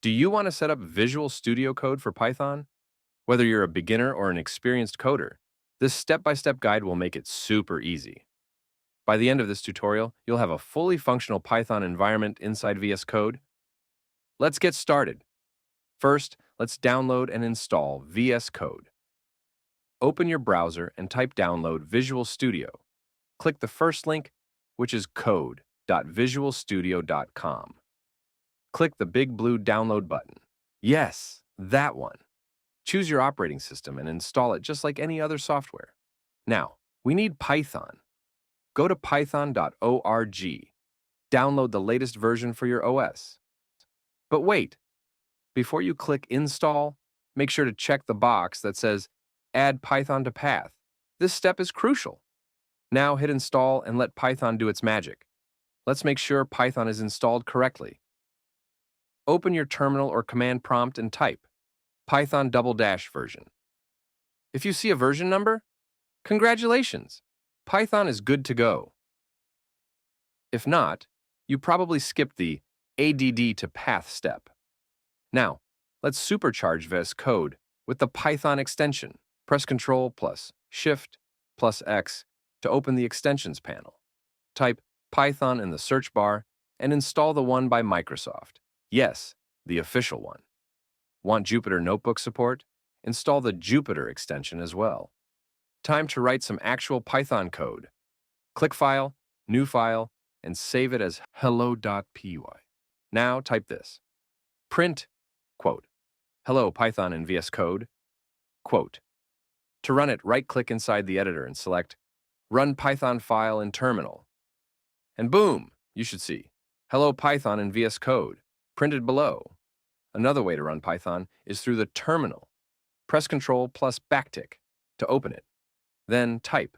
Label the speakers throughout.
Speaker 1: Do you want to set up Visual Studio Code for Python? Whether you're a beginner or an experienced coder, this step-by-step guide will make it super easy. By the end of this tutorial, you'll have a fully functional Python environment inside VS Code. Let's get started. First, let's download and install VS Code. Open your browser and type download Visual Studio. Click the first link, which is code.visualstudio.com. Click the big blue download button. Yes, that one. Choose your operating system and install it just like any other software. Now, we need Python. Go to python.org. Download the latest version for your OS. But wait, before you click Install, make sure to check the box that says Add Python to Path. This step is crucial. Now hit Install and let Python do its magic. Let's make sure Python is installed correctly. Open your terminal or command prompt and type Python _ version. If you see a version number, congratulations! Python is good to go. If not, you probably skipped the ADD to path step. Now, let's supercharge VS Code with the Python extension. Press Ctrl plus Shift plus X to open the Extensions panel. Type Python in the search bar and install the one by Microsoft. Yes, the official one. Want Jupyter Notebook support? Install the Jupyter extension as well. Time to write some actual Python code. Click File, New File, and save it as hello.py. Now type this. Print, quote, hello Python in VS Code, quote. To run it, right-click inside the editor and select Run Python File in Terminal. And boom, you should see Hello Python in VS Code, printed below. Another way to run Python is through the terminal. Press Ctrl plus backtick to open it. Then type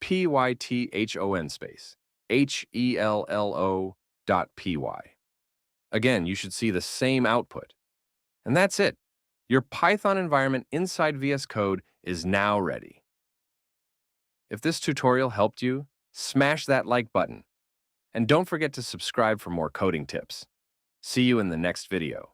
Speaker 1: python space hello.py. Again, you should see the same output. And that's it. Your Python environment inside VS Code is now ready. If this tutorial helped you, smash that like button. And don't forget to subscribe for more coding tips. See you in the next video.